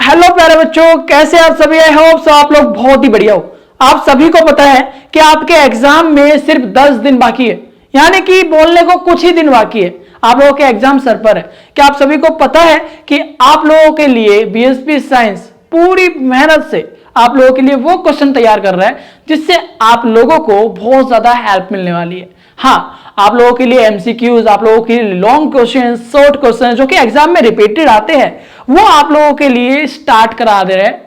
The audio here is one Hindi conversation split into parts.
हेलो प्यारे बच्चों, कैसे आप सभी? आई होप आप लोग बहुत ही बढ़िया हो। आप सभी को पता है कि आपके एग्जाम में सिर्फ 10 दिन बाकी है, यानी कि बोलने को कुछ ही दिन बाकी है। आप लोगों के एग्जाम सर पर है। क्या आप सभी को पता है कि आप लोगों के लिए बीएसपी साइंस पूरी मेहनत से आप लोगों के लिए वो क्वेश्चन तैयार कर रहा है जिससे आप लोगों को बहुत ज्यादा हेल्प मिलने वाली है। हाँ, आप लोगों के लिए एमसीक्यूज, आप लोगों के लिए लॉन्ग क्वेश्चन, शॉर्ट क्वेश्चन जो कि एग्जाम में रिपीटेड आते हैं, वो आप लोगों के लिए स्टार्ट करा दे रहे हैं,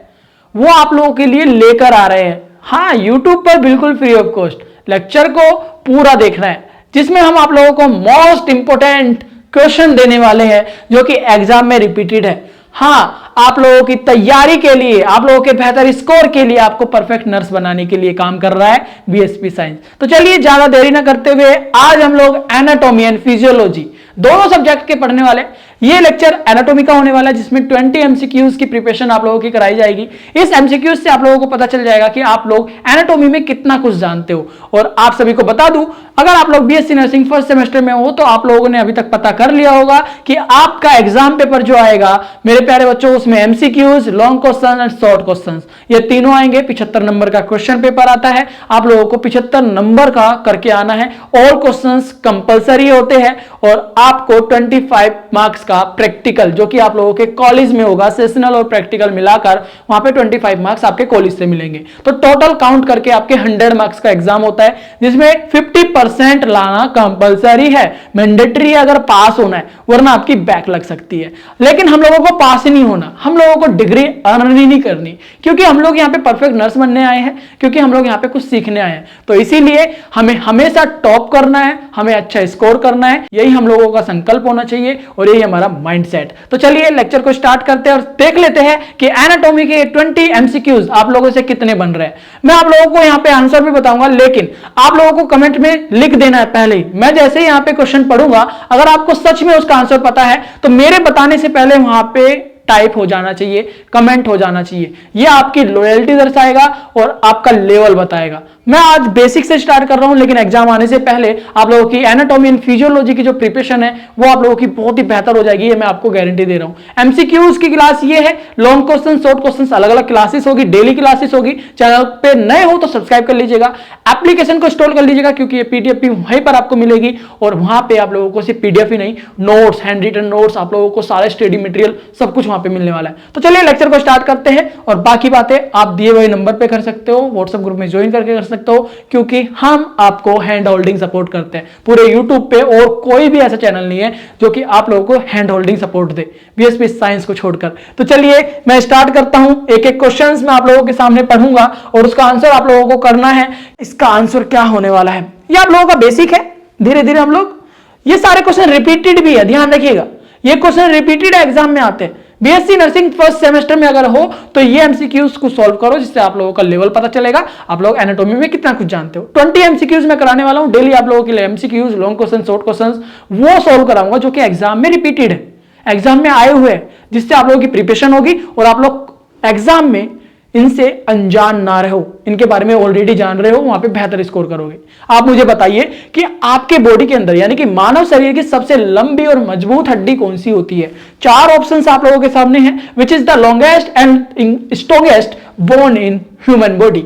वो आप लोगों के लिए लेकर आ रहे हैं। हाँ, यूट्यूब पर बिल्कुल फ्री ऑफ कॉस्ट लेक्चर को पूरा देखना है, जिसमें हम आप लोगों को मोस्ट इंपोर्टेंट क्वेश्चन देने वाले हैं जो कि एग्जाम में रिपीटेड है। हाँ, आप लोगों की तैयारी के लिए, आप लोगों के बेहतर स्कोर के लिए, आपको परफेक्ट नर्स बनाने के लिए काम कर रहा है बीएसपी साइंस। तो चलिए ज्यादा देरी ना करते हुए आज हम लोग एनाटॉमी एंड फिजियोलॉजी दोनों सब्जेक्ट के पढ़ने वाले। ये लेक्चर एनाटॉमी का होने वाला है जिसमें 20 एमसीक्यूज की प्रिपरेशन आप लोगों की कराई जाएगी। इस एमसीक्यूज से आप लोगों को पता चल जाएगा कि आप लोग एनाटॉमी में कितना कुछ जानते हो। और आप सभी को बता दूं, अगर आप लोग बीएससी नर्सिंग फर्स्ट सेमेस्टर में हो तो आप लोगों ने अभी तक पता कर लिया होगा कि आपका एग्जाम पेपर जो आएगा मेरे प्यारे बच्चों, उसमें MCQs, long question and short question ये तीनों आएंगे। 75 नंबर का क्वेश्चन पेपर आता है, आप लोगों को 75 नंबर का करके आना है। ऑल क्वेश्चंस कंपलसरी होते हैं और आपको 25 मार्क्स का प्रैक्टिकल जो कि आप लोगों के कॉलेज में होगा, सेशनल और प्रैक्टिकल मिलाकर वहां पे 25 मार्क्स आपके कॉलेज से मिलेंगे। तो टोटल काउंट करके आपके 100 मार्क्स का एग्जाम होता है जिसमें 50% लाना कंपलसरी है, मैंडेटरी अगर पास होना है, वरना आपकी बैक लग सकती है। लेकिन हम लोगों को पास ही नहीं होना, हम लोगों को डिग्री अर्न ही नहीं करनी, क्योंकि हम लोग यहाँ पे परफेक्ट नर्स बनने आए हैं, क्योंकि हम लोग यहाँ पे कुछ सीखने आए हैं। तो इसीलिए हमें हमेशा टॉप करना है, हमें अच्छा स्कोर करना है, यही हम लोगों का संकल्प होना चाहिए और यही हमारा माइंडसेट। तो चलिए लेक्चर को स्टार्ट करते हैं और देख लेते हैं कि एनाटॉमी के 20 एमसीक्यूज आप लोगों से कितने बन रहे हैं। मैं आप लोगों को यहाँ पे आंसर भी बताऊंगा, लेकिन आप लोगों को कमेंट में लिख देना है पहले ही। मैं जैसे ही यहाँ पे क्वेश्चन पढ़ूंगा, अगर आपको सच में उसका आंसर पता है तो मेरे बताने से पहले वहां पे टाइप हो जाना चाहिए, कमेंट हो जाना चाहिए। यह आपकी लॉयल्टी दर्शाएगा और आपका लेवल बताएगा। मैं आज बेसिक से स्टार्ट कर रहा हूं, लेकिन एग्जाम आने से पहले आप लोगों की एनाटॉमी एंड फिजियोलॉजी की जो प्रिपरेशन है वो आप लोगों की बहुत ही बेहतर हो जाएगी, ये मैं आपको गारंटी दे रहा हूं। एमसीक्यूज की क्लास ये है, लॉन्ग क्वेश्चन, शॉर्ट क्वेश्चन अलग अलग क्लासेस होगी, डेली क्लासेस होगी। चैनल पे नए हो तो सब्सक्राइब कर लीजिएगा, एप्लीकेशन को इंस्टॉल कर लीजिएगा, क्योंकि ये पीडीएफ भी वहीं पर आपको मिलेगी और वहां पे आप लोगों को सिर्फ पीडीएफ ही नहीं, नोट्स, हैंड रिटन नोट्स, आप लोगों को सारे स्टडी मटेरियल सब कुछ वहां पे मिलने वाला है। तो चलिए लेक्चर को स्टार्ट करते हैं और बाकी बातें आप दिए हुए नंबर पे कर सकते हो, व्हाट्सएप ग्रुप में ज्वाइन करके कर सकते हो, क्योंकि हम आपको हैंड होल्डिंग सपोर्ट करते हैं। पूरे यूट्यूब पे और कोई भी ऐसा चैनल नहीं है जो कि आप लोगों को हैंड होल्डिंग सपोर्ट दे, बीएसपी साइंस को छोड़कर। तो चलिए मैं स्टार्ट करता हूं। एक एक क्वेश्चंस मैं आप लोगों के सामने पढ़ूंगा और उसका आंसर आप लोगों को करना है। इसका आंसर क्या होने वाला है ये आप लोगों का बेसिक है। धीरे धीरे हम लोग, ये सारे क्वेश्चन रिपीटेड भी है, ध्यान रखिएगा, ये क्वेश्चन रिपीटेड एग्जाम में आते हैं। बीएससी नर्सिंग फर्स्ट सेमेस्टर में अगर हो तो ये एमसीक्यूज को सॉल्व करो, जिससे आप लोगों का लेवल पता चलेगा, आप लोग एनाटॉमी में कितना कुछ जानते हो। 20 एमसीक्यूज में कराने वाला हूं डेली आप लोगों के लिए, MCQs, long question, short question वो सॉल्व कराऊंगा जो कि एग्जाम में रिपीटेड है, एग्जाम में आए हुए हैं, जिससे आप लोगों की प्रिपरेशन होगी और आप लोग एग्जाम में इनसे अनजान ना रहो, इनके बारे में ऑलरेडी जान रहे हो, वहां पे बेहतर स्कोर करोगे। आप मुझे बताइए कि आपके बॉडी के अंदर, यानी कि मानव शरीर की सबसे लंबी और मजबूत हड्डी कौन सी होती है? 4 ऑप्शंस आप लोगों के सामने हैं। Which is the longest and strongest bone in human body?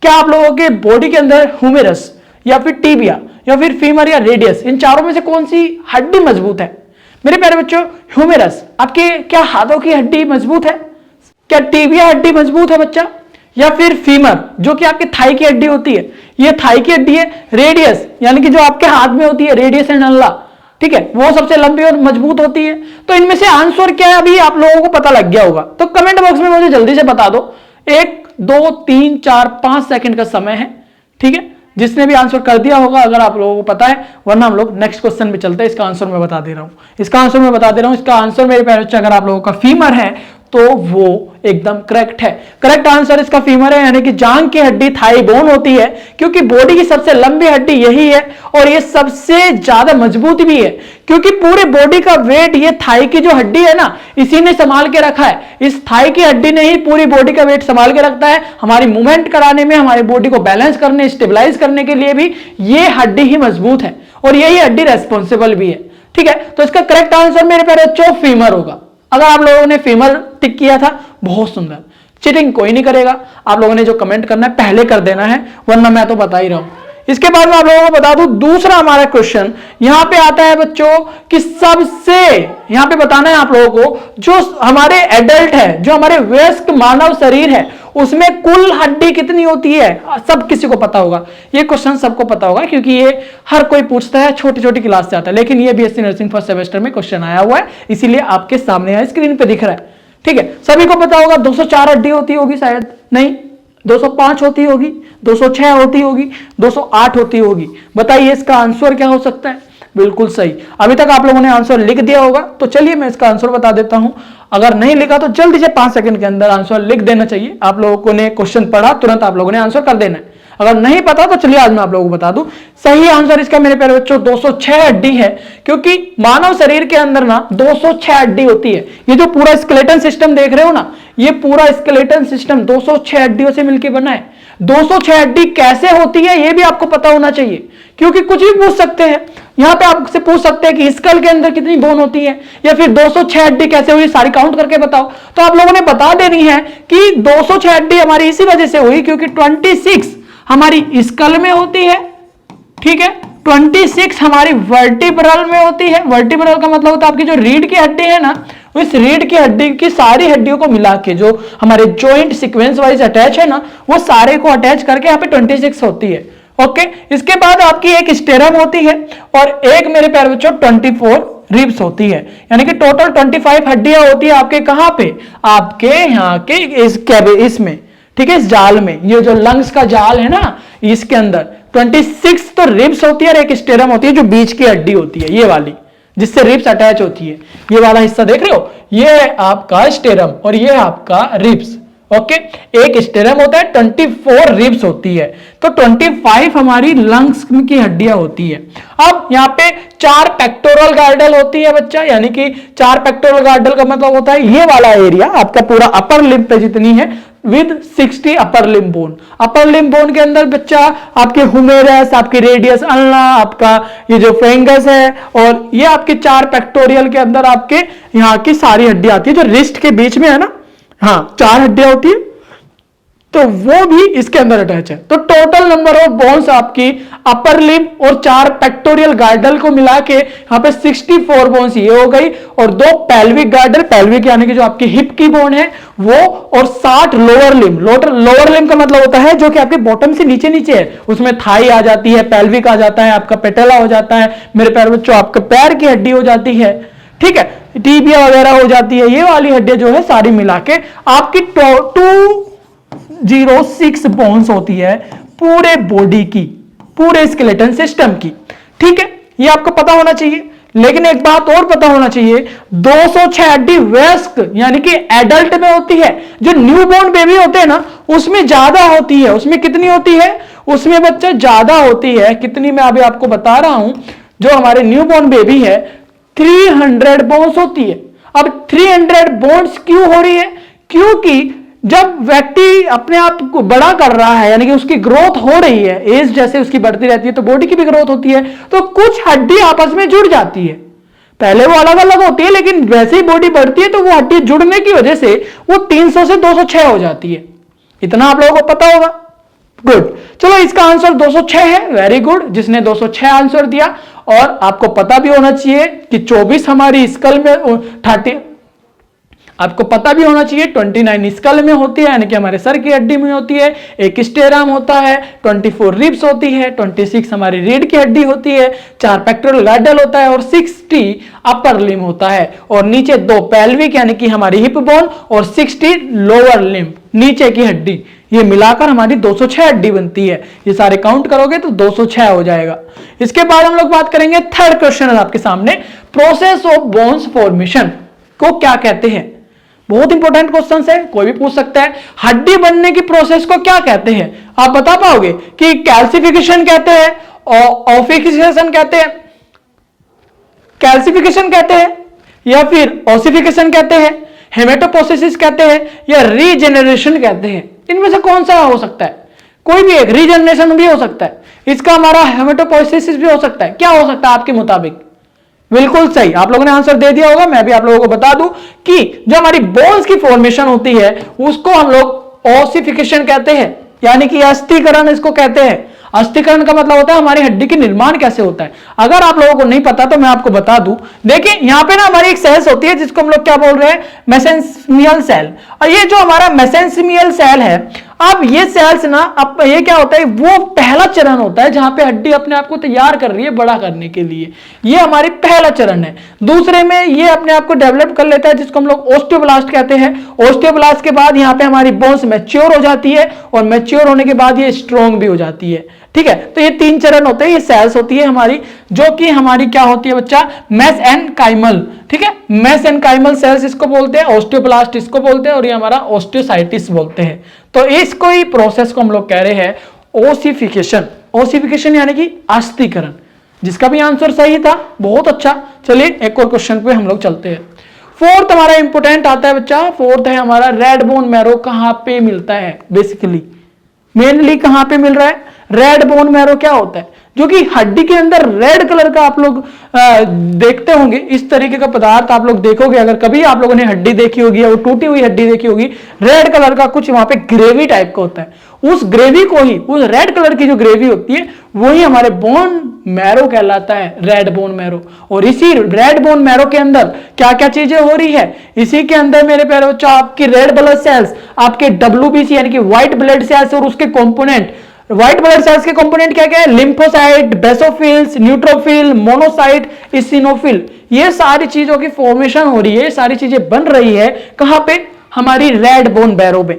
क्या आप लोगों के बॉडी के अंदर ह्यूमेरस या फिर टीबिया या फिर फीमर या रेडियस, इन चारों में से कौन सी हड्डी मजबूत है? मेरे प्यारे बच्चों, ह्यूमेरस। आपके क्या हाथों की हड्डी मजबूत है? क्या टीबिया हड्डी मजबूत है बच्चा? या फिर फीमर जो कि आपके थाई की हड्डी होती है, ये थाई की हड्डी है। रेडियस यानी कि जो आपके हाथ में होती है, रेडियस एंड अल्ला, ठीक है, वो सबसे लंबी और मजबूत होती है। तो इनमें से आंसर क्या है अभी आप लोगों को पता लग गया होगा, तो कमेंट बॉक्स में मुझे जल्दी से बता दो। 1 2 3 4 5 सेकंड का समय है, ठीक है, जिसने भी आंसर कर दिया होगा अगर आप लोगों को पता है, वरना हम लोग नेक्स्ट क्वेश्चन पे चलते हैं। इसका आंसर मैं बता दे रहा हूं, इसका आंसर मैं बता दे रहा हूं। इसका आंसर मेरे प्यारे बच्चे, अगर आप लोगों का फीमर है तो वो एकदम करेक्ट है। करेक्ट आंसर इसका फीमर है, यानी कि जांग की हड्डी, थाई बोन होती है, क्योंकि बॉडी की सबसे लंबी हड्डी यही है और ये सबसे ज्यादा मजबूत भी है, क्योंकि पूरे बॉडी का वेट ये थाई की जो हड्डी है ना, इसी ने संभाल के रखा है। इस थाई की हड्डी ने ही पूरी बॉडी का वेट संभाल के रखता है। हमारी मूवमेंट कराने में, हमारी बॉडी को बैलेंस करने, स्टेबलाइज करने के लिए भी ये हड्डी ही मजबूत है और यही हड्डी रेस्पॉन्सिबल भी है, ठीक है। तो इसका करेक्ट आंसर मेरे प्यारे बच्चों फीमर होगा। अगर आप लोगों ने फीमेल टिक किया था, बहुत सुंदर, चीटिंग कोई नहीं करेगा। आप लोगों ने जो कमेंट करना है पहले कर देना है, वरना मैं तो बता ही रहा हूं। इसके बाद मैं आप लोगों को बता दूं, दूसरा हमारा क्वेश्चन यहां पे आता है बच्चों कि सबसे यहां पे बताना है आप लोगों को, जो हमारे एडल्ट है, जो हमारे वयस्क मानव शरीर है, उसमें कुल हड्डी कितनी होती है? सब किसी को पता होगा, ये क्वेश्चन सबको पता होगा, क्योंकि ये हर कोई पूछता है, छोटी छोटी क्लास से आता है। लेकिन ये बीएससी नर्सिंग फर्स्ट सेमेस्टर में क्वेश्चन आया हुआ है, इसीलिए आपके सामने है, स्क्रीन पे दिख रहा है। ठीक है, सभी को पता होगा 204 हड्डी होती होगी, शायद नहीं, 205 होती होगी, 206 होती होगी, 208 होती होगी। बताइए इसका आंसर क्या हो सकता है? बिल्कुल सही। अभी तक आप लोगों ने आंसर लिख दिया होगा, तो चलिए मैं इसका आंसर बता देता हूं। अगर नहीं लिखा तो जल्दी से 5 सेकंड के अंदर आंसर लिख देना चाहिए। आप लोगों ने क्वेश्चन पढ़ा, तुरंत आप लोगों ने आंसर कर देना है। अगर नहीं पता तो चलिए आज मैं आप लोगों को बता दूं। सही आंसर इसका मेरे प्यारे बच्चों 206 हड्डी है, क्योंकि मानव शरीर के अंदर ना 206 हड्डी होती है। ये जो पूरा स्केलेटन सिस्टम देख रहे हो ना, ये पूरा स्केलेटन सिस्टम 206 हड्डियों से मिलकर बना है। 206 हड्डी कैसे होती है ये भी आपको पता होना चाहिए, क्योंकि कुछ भी पूछ सकते हैं। यहां पे आपसे पूछ सकते हैं कि स्कल के अंदर कितनी बोन होती है, या फिर 206 हड्डी कैसे हुई, सारी काउंट करके बताओ। तो आप लोगों ने बता देनी है कि 206 हड्डी हमारी इसी वजह से हुई क्योंकि 26 हमारी स्कल में होती है, ठीक है, 26 हमारी वर्टिब्रल में होती है। वर्टिब्रल का मतलब होता है आपकी जो रीढ़ की हड्डी है ना, इस रीढ़ की हड्डी की सारी हड्डियों को मिला के जो हमारे जॉइंट सीक्वेंस वाइज अटैच है ना, वो सारे को अटैच करके यहाँ पे 26 होती है। ओके, इसके बाद आपकी एक स्टेरम होती है और एक मेरे प्यारे बच्चों 24 रिब्स होती है, यानी कि टोटल 25 हड्डियां होती है आपके कहां पे, आपके यहाँ के इसमें, ठीक है, इस जाल में, ये जो लंग्स का जाल है ना, इसके अंदर 26 तो रिब्स होती है और एक स्टेरम होती है जो बीच की हड्डी होती है, ये वाली जिससे रिब्स अटैच होती है। ये वाला हिस्सा देख रहे हो, ये है आपका स्टेरम और ये आपका रिब्स। ओके, एक स्टेरम होता है, 24 रिब्स होती है, तो 25 हमारी लंग्स की हड्डियां होती है। अब यहाँ पे 4 पेक्टोरल गार्डल होती है बच्चा, यानी कि 4 पेक्टोरल गार्डल का मतलब होता है ये वाला एरिया आपका पूरा अपर लिम्ब पे जितनी है, with 60 upper limb bone. Upper limb bone के अंदर बच्चा आपके हुमेरस, आपकी रेडियस अल्ना, आपका ये जो फ्रेंगस है, और ये आपके 4 पेक्टोरियल के अंदर आपके यहाँ की सारी हड्डियां आती है, जो रिस्ट के बीच में है ना, हाँ 4 हड्डियां होती है, तो वो भी इसके अंदर अटैच है। तो टोटल नंबर ऑफ बोन्स आपकी अपर लिम्ब और 4 पेक्टोरियल गार्डल को मिला के यहाँ पे 64 बोन्स ये हो गई, और 2 पेल्विक गार्डल, पेल्विक यानी कि जो आपकी हिप की बोन है वो, और 60 लोअर लिम्ब। लोअर लिम्ब का मतलब होता है जो कि आपके बॉटम से नीचे नीचे है, उसमें थाई आ जाती है, पेल्विक आ जाता है, आपका पेटेला हो जाता है, मेरे पैर बच्चों आपके पैर की हड्डी हो जाती है, ठीक है, टीबिया वगैरह हो जाती है, ये वाली हड्डियां जो है सारी मिला के आपकी 206 बोन्स होती है पूरे बॉडी की, पूरे स्केलेटन सिस्टम की। ठीक है, ये आपको पता होना चाहिए। लेकिन एक बात और पता होना चाहिए, 206 हड्डी वयस्क यानी कि एडल्ट में होती है, जो न्यूबॉर्न बेबी होते हैं ना उसमें ज्यादा होती है। उसमें कितनी होती है? उसमें बच्चा ज्यादा होती है। कितनी मैं अभी आपको बता रहा हूं, जो हमारे न्यूबॉर्न बेबी है 300 बोन्स होती है। अब 300 बोन्स क्यों हो रही है? क्योंकि जब व्यक्ति अपने आप को बड़ा कर रहा है, यानी कि उसकी ग्रोथ हो रही है, एज जैसे उसकी बढ़ती रहती है तो बॉडी की भी ग्रोथ होती है, तो कुछ हड्डी आपस में जुड़ जाती है। पहले वो अलग अलग होती है, लेकिन वैसे ही बॉडी बढ़ती है तो वो हड्डी जुड़ने की वजह से वो 300 से 206 हो जाती है। इतना आप लोगों को पता होगा। गुड, चलो इसका आंसर 206 है। वेरी गुड, जिसने 206 आंसर दिया। और आपको पता भी होना चाहिए कि 24 हमारी स्कल में 30, आपको पता भी होना चाहिए 29 स्कल में होती है, यानी कि हमारे सर की हड्डी में होती है, एक स्टेरम होता है, 24 रिब्स होती है, 26 हमारी रीढ़ की हड्डी होती है, 4 पेक्टोरल गार्डल होता है और 60 अपर लिम्ब होता है, और नीचे 2 पेल्विक यानी कि हमारी हिप बोन और 60 लोअर लिम्ब नीचे की हड्डी। ये मिलाकर हमारी 206 हड्डी बनती है। ये सारे काउंट करोगे तो 206 हो जाएगा। इसके बाद हम लोग बात करेंगे, थर्ड क्वेश्चन है आपके सामने, प्रोसेस ऑफ बोन्स फॉर्मेशन को क्या कहते हैं। बहुत इंपॉर्टेंट क्वेश्चन है, कोई भी पूछ सकता है। हड्डी बनने की प्रोसेस को क्या कहते हैं? आप बता पाओगे कि कैल्सिफिकेशन कहते हैं, ऑसिफिकेशन कहते हैं, कैल्सिफिकेशन कहते हैं, या फिर ऑसिफिकेशन कहते हैं, हेमेटोपोसिस कहते हैं, या रीजेनरेशन कहते हैं? इनमें से कौन सा हो सकता है? कोई भी एक। रीजेनरेशन भी हो सकता है इसका, हमारा हेमेटोपोसिस भी हो सकता है। क्या हो सकता है आपके मुताबिक? बिल्कुल सही, आप लोगों ने आंसर दे दिया होगा। मैं भी आप लोगों को बता दूं कि जो हमारी बोन्स की फॉर्मेशन होती है उसको हम लोग ओसिफिकेशन कहते हैं, यानी कि अस्थिकरण इसको कहते हैं। अस्थिकरण का मतलब होता है हमारी हड्डी के निर्माण कैसे होता है। अगर आप लोगों को नहीं पता तो मैं आपको बता दूं, देखिए यहां पे ना हमारी एक सेल्स होती है जिसको हम लोग क्या बोल रहे हैं, मेसेंसिमियल सेल। और ये जो हमारा मेसेंसिमियल सेल है, अब ये सेल्स ना, अब ये क्या होता है, वो पहला चरण होता है जहां पे हड्डी अपने आप को तैयार कर रही है बड़ा करने के लिए। ये हमारी पहला चरण है। दूसरे में ये अपने आप को डेवलप कर लेता है जिसको हम लोग ओस्टियोब्लास्ट कहते हैं। ओस्टियोब्लास्ट के बाद यहाँ पे हमारी बोन्स मैच्योर हो जाती है और मैच्योर होने के बाद ये स्ट्रॉन्ग भी हो जाती है। ठीक है, तो ये 3 चरण होते हैं, ये सेल्स होती है हमारी, जो कि हमारी क्या होती है बच्चा, मेसेनकाइमल। ठीक है, मेसेनकाइमल सेल्स इसको बोलते हैं, ओस्टियोब्लास्ट इसको बोलते हैं और ये हमारा ओस्टियोसाइटिस बोलते हैं। तो इसको ही प्रोसेस को हम लोग कह रहे हैं ओसिफिकेशन। ओसिफिकेशन यानी कि अस्थिकरण, जिसका भी आंसर सही था, बहुत अच्छा। चलिए एक और क्वेश्चन पे हम लोग चलते हैं। फोर्थ हमारा इंपोर्टेंट आता है बच्चा, फोर्थ है हमारा रेड बोन मैरो कहां पे मिलता है। बेसिकली मेनली कहां पे मिल रहा है, रेड बोन मैरो क्या होता है, जो कि हड्डी के अंदर रेड कलर का आप लोग देखते होंगे। इस तरीके का पदार्थ आप लोग देखोगे, अगर कभी आप लोगों ने हड्डी देखी होगी या वो टूटी हुई हड्डी देखी होगी, रेड कलर का कुछ वहां पे ग्रेवी टाइप का होता है। उस ग्रेवी को ही, उस रेड कलर की जो ग्रेवी होती है वही हमारे बोन मैरो कहलाता है, रेड बोन मैरो। और इसी रेड बोन मैरो के अंदर क्या क्या चीजें हो रही है, इसी के अंदर मेरे प्यारे बच्चों आपकी रेड ब्लड सेल्स, आपके WBC यानी कि व्हाइट ब्लड सेल्स और उसके कंपोनेंट। व्हाइट ब्लड सेल्स के कंपोनेंट क्या क्या है, lymphocyte, basophils, neutrophil, monocyte, eosinophil. ये सारी चीजों की फॉर्मेशन हो रही है, सारी चीजें बन रही है कहां पे, हमारी रेड बोन मैरो में।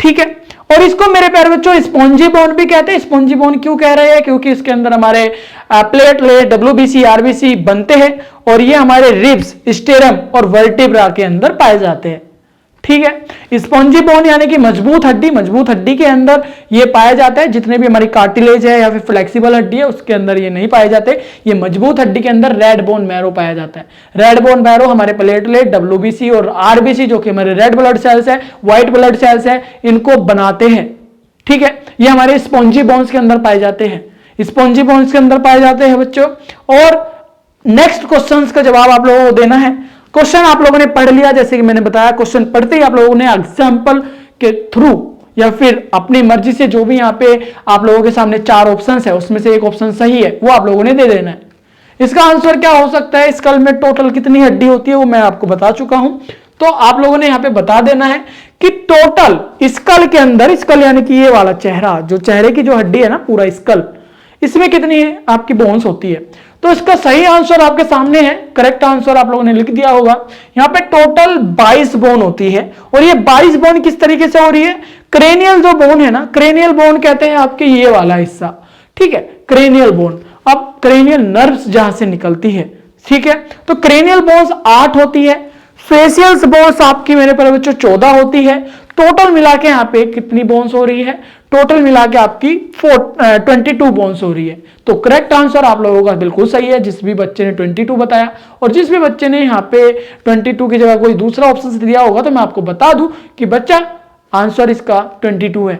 ठीक है, और इसको मेरे प्यारे बच्चों स्पॉन्जी बोन भी कहते हैं। स्पॉन्जी बोन क्यों कह रहे हैं, क्योंकि इसके अंदर हमारे प्लेटलेट, WBC, RBC बनते हैं और ये हमारे रिब्स, स्टेरम और वर्टिब्रा के अंदर पाए जाते हैं। ठीक है, स्पॉन्जी बोन यानी कि मजबूत हड्डी, मजबूत हड्डी के अंदर ये पाया जाता है। जितने भी हमारी कार्टिलेज है या फिर फ्लेक्सिबल हड्डी है उसके अंदर ये नहीं पाए जाते। ये मजबूत हड्डी के अंदर रेड बोन मैरो पाया जाता है। रेड बोन मैरो हमारे प्लेटलेट, WBC और RBC जो कि हमारे रेड ब्लड सेल्स है, व्हाइट ब्लड सेल्स है, इनको बनाते हैं। ठीक है, ये हमारे स्पॉन्जी बोन्स के अंदर पाए जाते हैं, स्पॉन्जी बोन्स के अंदर पाए जाते हैं बच्चों। और नेक्स्ट क्वेश्चन का जवाब आप लोगों को देना है। क्वेश्चन आप लोगों ने पढ़ लिया, जैसे कि मैंने बताया, क्वेश्चन पढ़ते ही आप लोगों ने एग्जाम्पल के थ्रू या फिर अपनी मर्जी से जो भी यहां पे आप लोगों के सामने 4 ऑप्शंस है उसमें से एक ऑप्शन सही है वो आप लोगों ने दे देना है। इसका आंसर क्या हो सकता है, स्कल में टोटल कितनी हड्डी होती है वो मैं आपको बता चुका हूं। तो आप लोगों ने यहां पे बता देना है कि टोटल स्कल के अंदर, स्कल यानी कि ये वाला चेहरा, जो चेहरे की जो हड्डी है ना, पूरा स्कल, इसमें कितनी है आपकी बोन्स होती है। तो इसका सही आंसर आपके सामने है, करेक्ट आंसर आप लोगों ने लिख दिया होगा। यहां पे टोटल 22 बोन होती है। और ये 22 बोन किस तरीके से हो रही है, क्रेनियल जो बोन है ना, क्रेनियल बोन कहते हैं आपके ये वाला हिस्सा। ठीक है, क्रेनियल बोन, अब क्रेनियल नर्व्स जहां से निकलती है। ठीक है, तो क्रेनियल बोन्स 8 होती है, फेशियल बोन्स आपकी मेरे पर बच्चों 14 होती है। टोटल मिला के यहाँ पे कितनी बोन्स हो रही है, टोटल मिला के आपकी 22 बोन्स हो रही है। तो करेक्ट आंसर आप लोगों का बिल्कुल सही है, जिस भी बच्चे ने 22 बताया। और जिस भी बच्चे ने यहाँ पे 22 की जगह कोई दूसरा ऑप्शन दिया होगा तो मैं आपको बता दूं कि बच्चा आंसर इसका 22 है।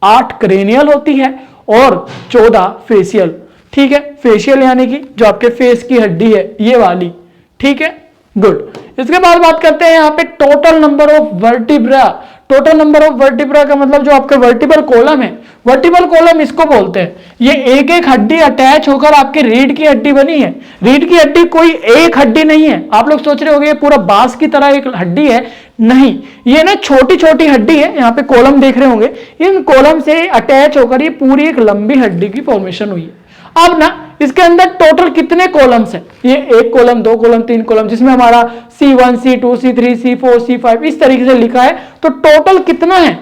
8 क्रेनियल होती है और 14 फेशियल। ठीक है, फेशियल यानी कि जो आपके फेस की हड्डी है ये वाली। ठीक है, गुड। इसके बाद बात करते हैं यहाँ पे total number of vertebra. Total number of vertebra का मतलब जो आपके वर्टिबल कॉलम है, वर्टिबल कॉलम इसको बोलते हैं। ये एक एक हड्डी अटैच होकर आपके रीढ़ की हड्डी बनी है। रीढ़ की हड्डी कोई एक हड्डी नहीं है। आप लोग सोच रहे होंगे पूरा बांस की तरह एक हड्डी है, नहीं, ये ना छोटी छोटी हड्डी है। यहाँ पे कॉलम देख रहे होंगे, इन कॉलम से अटैच होकर ये पूरी एक लंबी हड्डी की फॉर्मेशन हुई है। अब ना इसके अंदर टोटल कितने कॉलम्स हैं, ये 1 कॉलम, 2 कॉलम, 3 कॉलम, जिसमें हमारा C1, C2, C3, C4, C5 इस तरीके से लिखा है। तो टोटल कितना है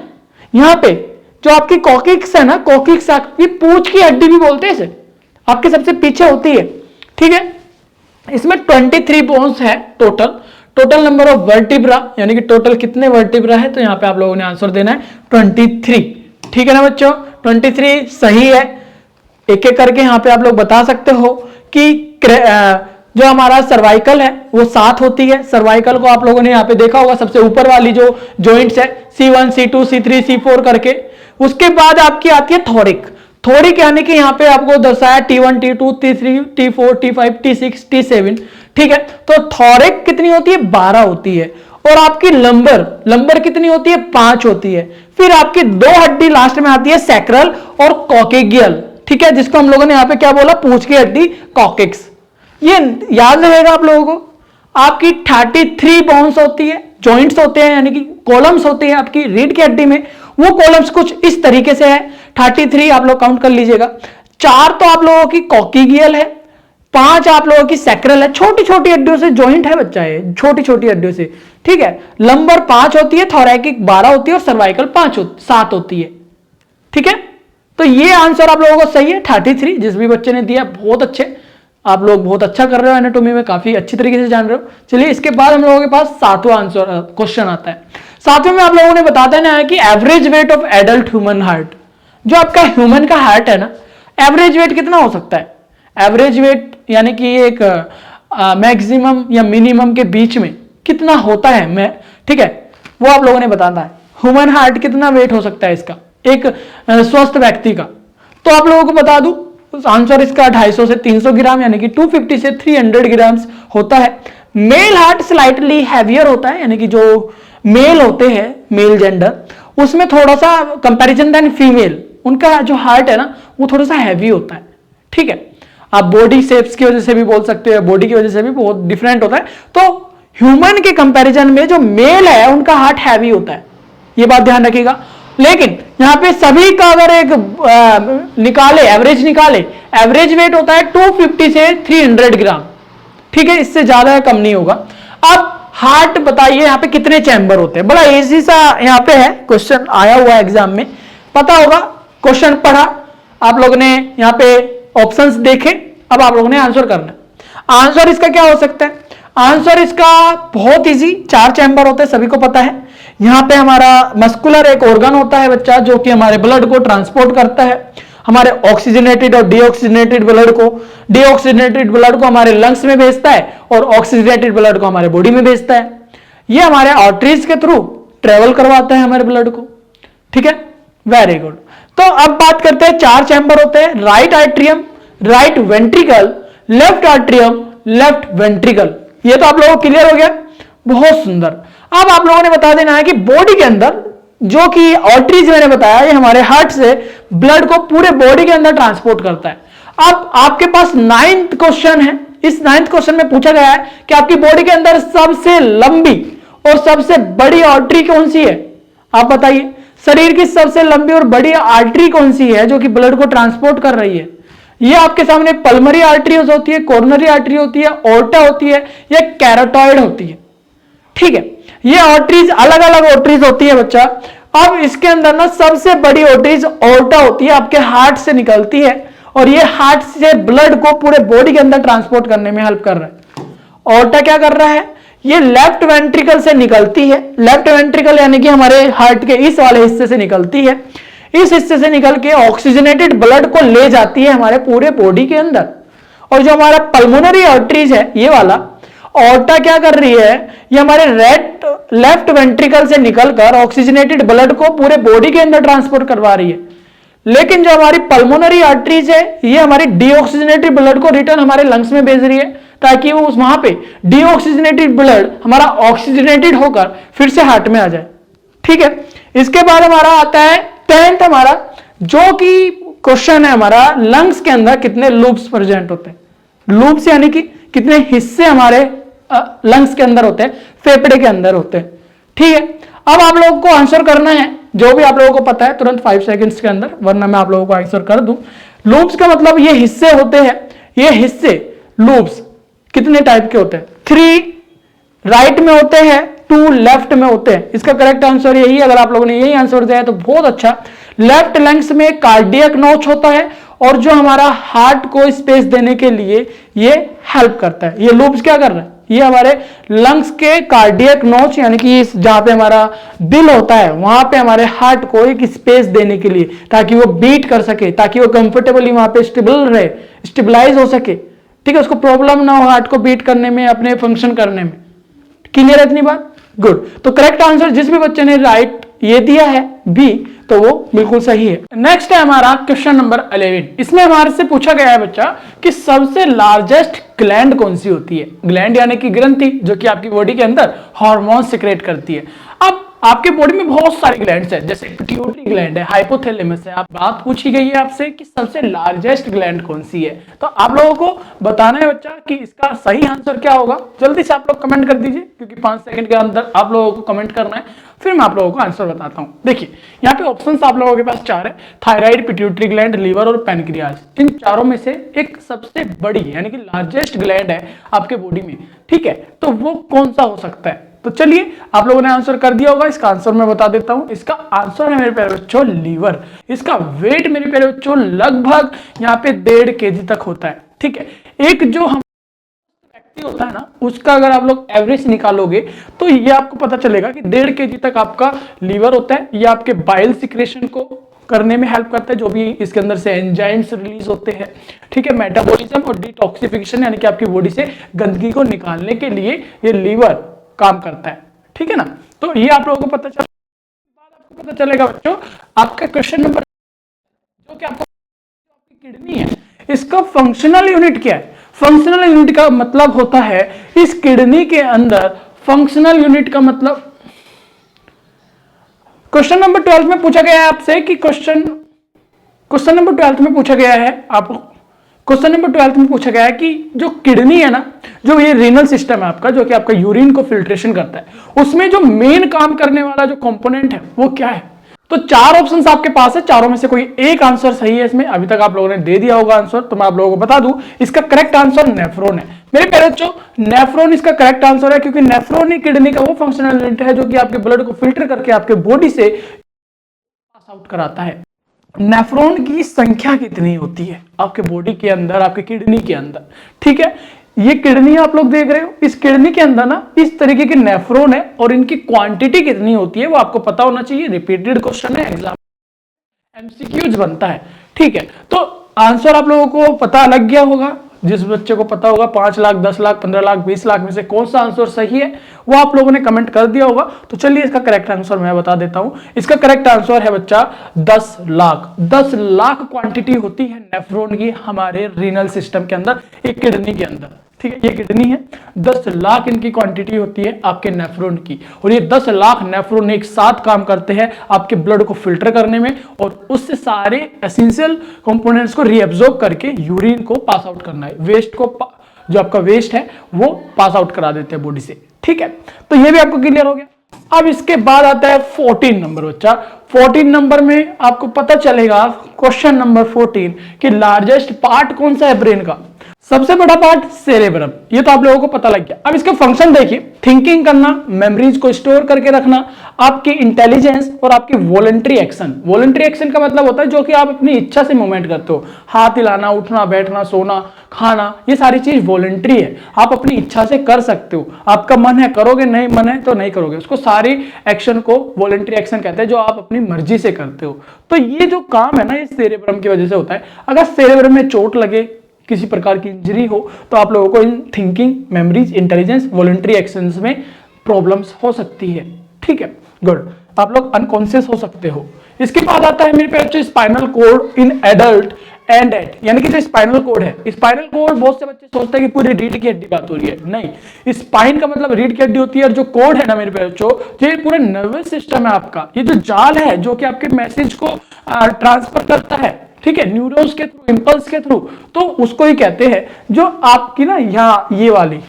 यहां पे, जो आपकी कॉकिक्स है ना, कॉकिक्स आपकी पूंछ की हड्डी भी बोलते हैं इसे, आपके सबसे पीछे होती है। ठीक है, इसमें 23 बोन्स है total. Total number of vertebra यानी कि टोटल कितने वर्टिब्रा है, तो यहां पे आप लोगों ने आंसर देना है 23। ठीक है ना बच्चों, 23 सही है। एक एक करके यहां पे आप लोग बता सकते हो कि जो हमारा सर्वाइकल है वो 7 होती है। सर्वाइकल को आप लोगों ने यहां पे देखा होगा, सबसे ऊपर वाली जो जॉइंट्स है C1, C2, C3, C4 करके। उसके बाद आपकी आती है थोरिक। थोरिक यानी कि यहां पे आपको दर्शाया T1, T2, T3, T4, T5, T6, T7। ठीक है, तो थोरेक कितनी होती है? 12 होती है। और आपकी लंबर कितनी होती है? 5 होती है। फिर आपकी 2 हड्डी लास्ट में आती है, सैक्रल और कॉकेगियल, ठीक है, जिसको हम लोगों ने यहां पे क्या बोला? पूंछ की हड्डी, कॉकेक्स। ये याद रहेगा आप लोगों को। आपकी 33 बोन्स होती है, जॉइंट्स होते हैं, यानी कि कॉलम्स होते हैं आपकी रीढ़ की हड्डी में। वो कॉलम्स कुछ इस तरीके से है, 33 आप लोग काउंट कर लीजिएगा। 4 तो आप लोगों की कॉकेगियल है, 5 आप लोगों की सैक्रल है, छोटी छोटी हड्डियों से जॉइंट है बच्चा, है छोटी छोटी हड्डियों से, ठीक है। लंबर 5 होती है, थोरैकिक 12 होती है और सर्वाइकल 7 होती है, ठीक है। तो ये आंसर आप लोगों को सही है, 33। जिस भी बच्चे ने दिया बहुत अच्छे, आप लोग बहुत अच्छा कर रहे हो, एनाटॉमी में काफी अच्छी तरीके से जान रहे हो। चलिए इसके बाद हम लोगों के पास 7वां आंसर क्वेश्चन आता है। 7वें में आप लोगों ने बता देना है कि average weight of adult human heart, जो आपका ह्यूमन का हार्ट है ना, एवरेज वेट कितना हो सकता है? एवरेज वेट यानी कि एक मैक्सिमम या मिनिमम के बीच में कितना होता है, मैं ठीक है, वो आप लोगों ने बताना है। ह्यूमन हार्ट कितना वेट हो सकता है इसका, एक स्वस्थ व्यक्ति का? तो आप लोगों को बता दूं, आंसर इसका 250 से 300 ग्राम, यानी कि 250 से 300 ग्राम होता है। मेल हार्ट स्लाइटली हैवियर होता है, यानी कि जो मेल होते हैं, मेल जेंडर, उसमें थोड़ा सा कंपैरिजन देन फीमेल, उनका जो हार्ट है ना वो थोड़ा सा हैवी होता है, ठीक है। आप बॉडी शेप्स की वजह से भी बोल सकते हो, बॉडी की वजह से भी बहुत डिफरेंट होता है। तो ह्यूमन के कंपैरिजन में जो मेल है उनका हार्ट हैवी होता है, ये बात ध्यान रखिएगा। लेकिन यहां पे सभी का अगर एक निकाले, एवरेज निकाले, एवरेज वेट होता है 250 से 300 ग्राम, ठीक है, इससे ज्यादा या कम नहीं होगा। अब हार्ट बताइए यहाँ पे कितने चैम्बर होते हैं? बड़ा इजी सा यहाँ पे है, क्वेश्चन आया हुआ एग्जाम में, पता होगा, क्वेश्चन पढ़ा आप लोगों ने, यहाँ पे ऑप्शंस देखे, अब आप लोगों ने आंसर करना है। आंसर इसका क्या हो सकता है? आंसर इसका बहुत इजी, 4 चैम्बर होते हैं, सभी को पता है। यहां पे हमारा मस्कुलर एक ऑर्गन होता है बच्चा, जो कि हमारे ब्लड को ट्रांसपोर्ट करता है, हमारे ऑक्सीजनेटेड और डीऑक्सीजनेटेड ब्लड को हमारे लंग्स में भेजता है और ऑक्सीजनेटेड ब्लड को हमारे बॉडी में भेजता है। ये हमारे आर्टरीज के थ्रू ट्रेवल करवाता है हमारे ब्लड को, ठीक है, वेरी गुड। तो अब बात करते हैं, 4 चैम्बर होते हैं, right atrium, right ventricle, left atrium, left ventricle. ये तो आप लोगों को क्लियर हो गया, बहुत सुंदर। अब आप लोगों ने बता देना है कि बॉडी के अंदर जो कि आर्टरीज मैंने बताया, ये हमारे हार्ट से ब्लड को पूरे बॉडी के अंदर ट्रांसपोर्ट करता है। अब आपके पास 9th क्वेश्चन है। इस 9th क्वेश्चन में पूछा गया है कि आपकी बॉडी के अंदर सबसे लंबी और सबसे बड़ी आर्टरी कौन सी है? आप बताइए, शरीर की सबसे लंबी और बड़ी आर्टरी कौन सी है जो कि ब्लड को ट्रांसपोर्ट कर रही है? ये आपके सामने पल्मरी आर्टरीज होती है, कोरोनरी आर्टरी होती है, ओर्टा होती है, या कैरोटॉइड होती है, ठीक है। ये आर्टरीज अलग अलग आर्टरीज होती है बच्चा। अब इसके अंदर ना सबसे बड़ी आर्टरीज ओर्टा होती है, आपके हार्ट से निकलती है, और ये हार्ट से ब्लड को पूरे बॉडी के अंदर ट्रांसपोर्ट करने में हेल्प कर रहा है। ओर्टा क्या कर रहा है? ये लेफ्ट वेंट्रिकल से निकलती है, लेफ्ट वेंट्रिकल यानी कि हमारे हार्ट के इस वाले हिस्से से निकलती है, इस हिस्से से निकल के ऑक्सीजनेटेड ब्लड को ले जाती है हमारे पूरे बॉडी के अंदर। और जो हमारा पल्मोनरी आर्टरीज है, ये वाला ओर्टा क्या कर रही है? ये हमारे लेफ्ट वेंट्रिकल से निकलकर ऑक्सीजनेटेड ब्लड को पूरे बॉडी के अंदर ट्रांसपोर्ट करवा रही है। लेकिन जो हमारी पल्मोनरी आर्टरीज है, ये हमारी डीऑक्सीजनेटेड ब्लड को रिटर्न हमारे लंग्स में भेज रही है, ताकि वो वहां पे डीऑक्सीजनेटेड ब्लड हमारा ऑक्सीजनेटेड होकर फिर से हार्ट में आ जाए, ठीक है। इसके बाद हमारा आता है 10th हमारा, जो कि क्वेश्चन है हमारा, लंग्स के अंदर कितने लूप्स प्रेजेंट होते हैं? लूप्स यानी कि कितने हिस्से हमारे लंग्स के अंदर होते हैं, फेफड़े के अंदर होते हैं, ठीक है। अब आप लोगों को आंसर करना है, जो भी आप लोगों को पता है तुरंत 5 सेकंड्स के अंदर, वरना मैं आप लोगों को आंसर कर दूं। लूप्स का मतलब ये हिस्से होते हैं, ये हिस्से लूप्स कितने टाइप के होते हैं? 3 राइट में होते हैं, 2 लेफ्ट में होते हैं। इसका करेक्ट आंसर यही है। अगर आप लोगों ने यही आंसर दिया है तो बहुत अच्छा। लेफ्ट लंग्स में कार्डियक नोच होता है, और जो हमारा हार्ट को स्पेस देने के लिए ये हेल्प करता है। ये लूप्स क्या कर रहा है? ये हमारे लंग्स के कार्डियक नोच, यानी कि जहां पे हमारा दिल होता है, वहां पे हमारे हार्ट को एक स्पेस देने के लिए, ताकि वो बीट कर सके, ताकि वो कंफर्टेबली वहां पे स्टेबल रहे, स्टेबलाइज हो सके, ठीक है, उसको प्रॉब्लम ना हो हार्ट को बीट करने में, अपने फंक्शन करने में। क्लियर है इतनी बात? गुड। तो करेक्ट आंसर जिस भी बच्चे ने राइट ये दिया है बी, तो वो बिल्कुल सही है। नेक्स्ट है हमारा क्वेश्चन नंबर 11। इसमें हमारे से पूछा गया है बच्चा कि सबसे लार्जेस्ट ग्लैंड कौन सी होती है। ग्लैंड यानी कि ग्रंथि, जो कि आपकी बॉडी के अंदर हार्मोन सिक्रेट करती है। अब आपके बॉडी में बहुत सारी ग्लैंड्स हैं, जैसे पिट्यूटरी ग्लैंड है, हाइपोथैलेमस है। आप बात पूछी गई है आपसे कि सबसे लार्जेस्ट ग्लैंड कौन सी है, तो आप लोगों को बताना है बच्चा कि इसका सही आंसर क्या होगा। जल्दी से आप लोग कमेंट कर दीजिए, क्योंकि 5 सेकंड के अंदर आप लोगों को कमेंट करना है, फिर मैं आप लोगों को आंसर बताता हूं। देखिए यहाँ पे ऑप्शंस आप लोगों के पास 4 है, थायराइड, पिट्यूटरी ग्लैंड, लीवर और पैनक्रियाज। इन चारों में से एक सबसे बड़ी यानी कि लार्जेस्ट ग्लैंड है आपके बॉडी में, ठीक है, तो वो कौन सा हो सकता है। तो चलिए, आप लोगों ने आंसर कर दिया होगा। इसका आंसर मैं बता देता हूं। इसका आंसर है मेरे प्यारे बच्चों लीवर। इसका वेट मेरे प्यारे बच्चों लगभग यहाँ पे 1.5 kg तक होता है, ठीक है। एक जो हम व्यक्ति होता है ना, उसका अगर आप लोग एवरेज निकालोगे तो ये आपको पता चलेगा कि 1.5 kg तक आपका लीवर होता है। ये आपके बाइल सिक्रेशन को करने में हेल्प करता है, जो भी इसके अंदर से एंजाइम्स रिलीज होते हैं, ठीक है। मेटाबॉलिज्म और डिटॉक्सिफिकेशन यानी कि आपकी बॉडी से गंदगी को निकालने के लिए ये लीवर काम करता है, ठीक है ना। तो ये आप लोगों को पता चल, आपको पता चलेगा बच्चों आपका क्वेश्चन नंबर जो कि आपको किडनी है, इसका फंक्शनल यूनिट क्या है। फंक्शनल यूनिट का मतलब होता है इस किडनी के अंदर, फंक्शनल यूनिट का मतलब क्वेश्चन नंबर 12 में पूछा गया है आपसे कि क्वेश्चन नंबर 12 में पूछा गया है आप क्वेश्चन नंबर 12 में पूछा गया है कि जो किडनी है ना, जो ये रीनल सिस्टम है आपका, जो कि आपका यूरिन को फिल्ट्रेशन करता है, उसमें जो मेन काम करने वाला जो कंपोनेंट है वो क्या है। तो 4 ऑप्शंस आपके पास है, चारों में से कोई एक आंसर सही है इसमें। अभी तक आप लोगों ने दे दिया होगा आंसर, तो मैं आप लोगों को बता दूं इसका करेक्ट आंसर नेफ्रॉन है। मेरे प्यारे बच्चों, नेफ्रॉन इसका करेक्ट आंसर है, क्योंकि नेफ्रॉन ही किडनी का वो फंक्शनल यूनिट है जो कि आपके ब्लड को फिल्टर करके आपके बॉडी से पास आउट कराता है। नेफ्रॉन की संख्या कितनी होती है आपके बॉडी के अंदर, आपके किडनी के अंदर, ठीक है। ये किडनी आप लोग देख रहे हो, इस किडनी के अंदर ना इस तरीके के नेफ्रॉन है, और इनकी क्वांटिटी कितनी होती है वो आपको पता होना चाहिए। रिपीटेड क्वेश्चन है, एग्जाम एमसीक्यूज बनता है, ठीक है। तो आंसर आप लोगों को पता लग गया होगा। जिस बच्चे को पता होगा 5 लाख, 10 लाख, 15 लाख, 20 लाख में से कौन सा आंसर सही है, वो आप लोगों ने कमेंट कर दिया होगा। तो चलिए इसका करेक्ट आंसर मैं बता देता हूं। इसका करेक्ट आंसर है बच्चा 10 लाख। 10 लाख क्वांटिटी होती है नेफ्रॉन की हमारे रीनल सिस्टम के अंदर, एक किडनी के अंदर, ठीक है। ये किडनी है, 10 लाख इनकी क्वांटिटी होती है आपके नेफ्रॉन की, और ये 10 लाख नेफ्रॉन एक साथ काम करते हैं आपके ब्लड को फिल्टर करने में, और उससे सारे एसेंशियल कंपोनेंट्स को रीअब्सॉर्ब करके यूरिन को पास आउट करना है। वेस्ट को, जो आपका वेस्ट है वो पास आउट करा देते हैं बॉडी से, ठीक है। तो ये भी आपको क्लियर हो गया। अब इसके बाद आता है 14 नंबर बच्चा। 14 नंबर में आपको पता चलेगा, क्वेश्चन नंबर 14, कि लार्जेस्ट पार्ट कौन सा है ब्रेन का। सबसे बड़ा पार्ट सेरेब्रम, ये तो आप लोगों को पता लग गया। अब इसके फंक्शन देखिए, थिंकिंग करना, मेमोरीज को स्टोर करके रखना, आपकी इंटेलिजेंस और आपकी वॉलंटरी एक्शन। वॉलंटरी एक्शन का मतलब होता है जो कि आप अपनी इच्छा से मूवमेंट करते हो, हाथ हिलाना, उठना, बैठना, सोना, खाना, ये सारी चीज वॉलंटरी है, आप अपनी इच्छा से कर सकते हो। आपका मन है करोगे, नहीं मन है तो नहीं करोगे। उसको सारी एक्शन को वॉलंटरी एक्शन कहते हैं, जो आप अपनी मर्जी से करते हो। तो ये जो काम है ना, ये सेरेब्रम की वजह से होता है। अगर सेरेब्रम में चोट लगे, किसी प्रकार की इंजरी हो, तो आप लोगों को in thinking, memories, intelligence, voluntary actions में प्रॉब्लम्स हो सकती है, ठीक है। गुड, आप लोग अनकॉन्शियस हो सकते हो। इसके बाद आता है मेरे पे spinal cord in adult end at, यानी कि जो स्पाइनल कोड है, स्पाइनल कोड बहुत से बच्चे सोचते हैं कि पूरी रीढ़ की हड्डी बात हो रही है, नहीं। स्पाइन का मतलब रीढ़ की हड्डी होती है, और जो कोड है ना मेरे बच्चों, ये पूरा नर्वस सिस्टम है आपका। ये जो जाल है जो कि आपके मैसेज को ट्रांसफर करता है, ठीक है, न्यूरॉन्स के थ्रू, इंपल्स के थ्रू, तो उसको ही कहते हैं जो आपकी ना यहाँ ये वाली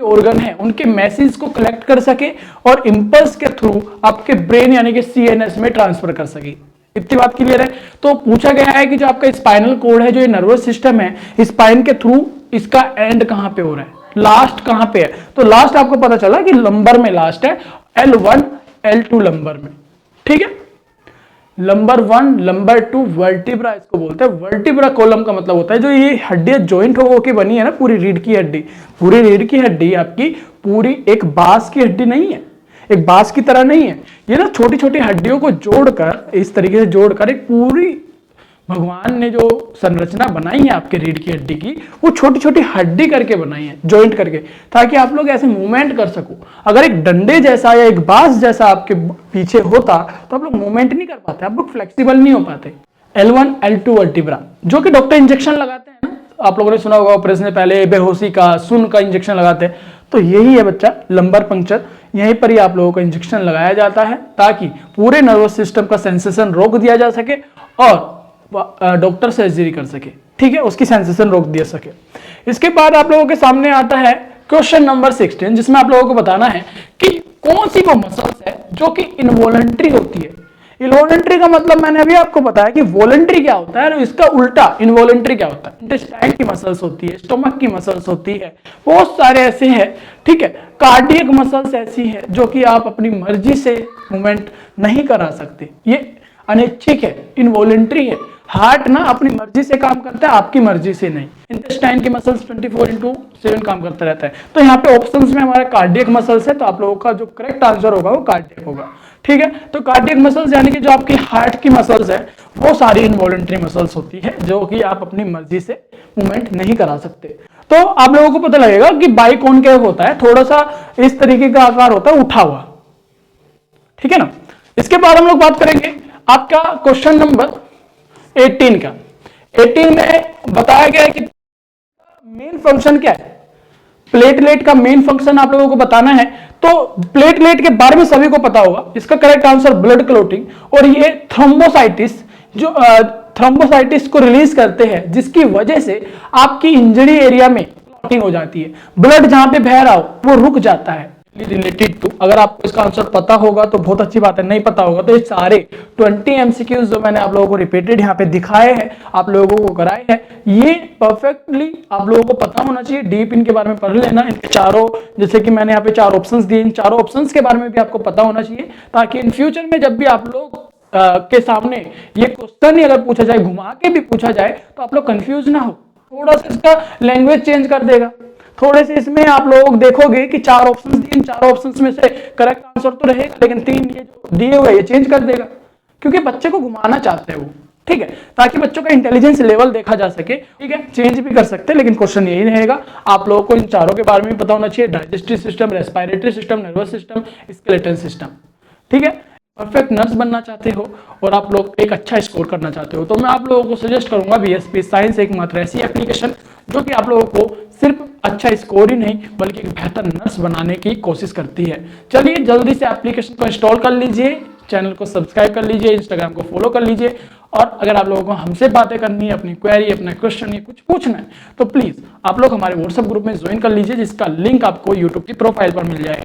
ऑर्गन है, उनके मैसेज को कलेक्ट कर सके और इंपल्स के थ्रू आपके ब्रेन यानी कि सीएनएस में ट्रांसफर कर सके। इतनी बात क्लियर है। तो पूछा गया है कि जो आपका स्पाइनल कोड है, जो ये नर्वस सिस्टम है, स्पाइन के थ्रू इसका एंड कहां पे हो रहा है, लास्ट कहां पे है। तो लास्ट आपको पता चला कि लंबर में लास्ट है, L1 L2 लंबर में, ठीक है। लंबर 1, लंबर 2 वर्टिब्रा इसको बोलते हैं। वर्टिब्रा कॉलम का मतलब होता है जो ये हड्डियां ज्वाइंट होकर बनी है ना, पूरी रीढ़ की हड्डी। पूरी रीढ़ की हड्डी आपकी पूरी एक बांस की हड्डी नहीं है, एक बांस की तरह नहीं है। ये ना छोटी छोटी हड्डियों को जोड़कर, इस तरीके से जोड़कर एक पूरी भगवान ने जो संरचना बनाई है आपके रीढ़ की हड्डी की, वो छोटी छोटी हड्डी करके बनाई है, जॉइंट करके, ताकि आप लोग ऐसे मूवमेंट कर सको। अगर एक डंडे जैसा या एक बांस जैसा आपके पीछे होता तो आप लोग मूवमेंट नहीं कर पाते, आप लोग फ्लेक्सिबल नहीं हो पाते। L1 L2 वर्टिब्रा, जो कि डॉक्टर इंजेक्शन लगाते हैं ना, आप लोगों ने सुना होगा ऑपरेशन से पहले बेहोशी का, सुन का इंजेक्शन लगाते हैं, तो यही है बच्चा लंबर पंक्चर। यहीं पर ही आप लोगों को इंजेक्शन लगाया जाता है ताकि पूरे नर्वस सिस्टम का सेंसेशन रोक दिया जा सके और डॉक्टर सर्जरी कर सके, ठीक है, उसकी सेंसेशन रोक दिया सके। इसके बाद आप लोगों के सामने आता है क्वेश्चन नंबर 16, जिसमें आप लोगों को बताना है कि कौन सी वो मसल्स है जो कि इनवॉलंटरी होती है। इनवॉलंटरी का मतलब मैंने अभी आपको बताया कि वॉलंटरी क्या होता है और इसका उल्टा इनवॉलंटरी क्या होता है। इंटेस्टाइन की मसल्स होती है, स्टमक की मसल्स होती है, बहुत सारे ऐसे हैं, ठीक है। कार्डियक मसल्स ऐसी है जो कि आप अपनी मर्जी से मूवमेंट नहीं करा सकते, ये अनैच्छिक है, इनवॉलंटरी है। हार्ट ना अपनी मर्जी से काम करता है, आपकी मर्जी से नहीं। इंटेस्टाइन की मसल्स 24/7 काम करता रहता है। तो यहाँ पे ऑप्शंस में हमारा कार्डियक मसल्स है, तो आप लोगों का जो करेक्ट आंसर होगा वो कार्डियक होगा, ठीक है। तो कार्डियक मसल्स यानी कि जो आपकी हार्ट की मसल्स है वो सारी इनवॉलंटरी मसल्स होती है जो कि आप अपनी मर्जी से मूवमेंट नहीं करा सकते। तो आप लोगों को पता लगेगा कि बाइकॉन्केव होता है, थोड़ा सा इस तरीके का आकार होता है, उठा हुआ, ठीक है ना। इसके बाद हम लोग बात करेंगे आपका क्वेश्चन नंबर 18 का। 18 में बताया गया है कि मेन फंक्शन क्या है, प्लेटलेट का मेन फंक्शन आप लोगों को बताना है। तो प्लेटलेट के बारे में सभी को पता होगा, इसका करेक्ट आंसर ब्लड क्लोटिंग, और ये थ्रोम्बोसाइटिस, जो थ्रोम्बोसाइटिस को रिलीज करते हैं, जिसकी वजह से आपकी इंजरी एरिया में क्लॉटिंग हो जाती है, ब्लड जहां पे बह रहा हो वो रुक जाता है। रिलेटेड टू, अगर आपको इसका आंसर पता होगा तो बहुत अच्छी बात है, नहीं पता होगा तो ये सारे 20 MCQs जो मैंने आप लोगों को रिपीटेड यहाँ पे दिखाए हैं, आप लोगों को कराए हैं, ये परफेक्टली आप लोगों को पता होना चाहिए। डीप इनके बारे में पढ़ लेना, इनके चारों, जैसे कि मैंने यहाँ पे 4 ऑप्शंस दिए, इन चारों ऑप्शंस के बारे में भी आपको पता होना चाहिए, ताकि इन फ्यूचर में जब भी आप लोग के सामने ये क्वेश्चन ही अगर पूछा जाए, घुमा के भी पूछा जाए, तो आप लोग कंफ्यूज ना हो। थोड़ा सा इसका लैंग्वेज चेंज कर देगा, थोड़े से इसमें आप लोग देखोगे कि 4 ऑप्शंस दिए, इन 4 ऑप्शंस में से करेक्ट आंसर तो रहेगा, लेकिन 3 ये जो दिए हुए ये चेंज कर देगा, क्योंकि बच्चे को घुमाना चाहते हैं वो, ठीक है, ताकि बच्चों का इंटेलिजेंस लेवल देखा जा सके, ठीक है। चेंज भी कर सकते हैं, लेकिन क्वेश्चन यही रहेगा। आप लोगों को इन चारों के बारे में पता होना चाहिए, digestive system, respiratory system, nervous system, skeletal system, ठीक है। परफेक्ट नर्स बनना चाहते हो और आप लोग एक अच्छा स्कोर करना चाहते हो, तो मैं आप लोगों को सजेस्ट करूंगा बीएसपी साइंस, एकमात्र ऐसी एप्लीकेशन जो कि आप लोगों को सिर्फ अच्छा स्कोर ही नहीं बल्कि एक बेहतर नर्स बनाने की कोशिश करती है। चलिए जल्दी से एप्लीकेशन को इंस्टॉल कर लीजिए, चैनल को सब्सक्राइब कर लीजिए, इंस्टाग्राम को फॉलो कर लीजिए, और अगर आप लोगों को हमसे बातें करनी है, अपनी क्वेरी, अपना क्वेश्चन या कुछ पूछना है, तो प्लीज आप लोग हमारे व्हाट्सएप ग्रुप में ज्वाइन कर लीजिए, जिसका लिंक आपको यूट्यूब की प्रोफाइल पर मिल जाएगा।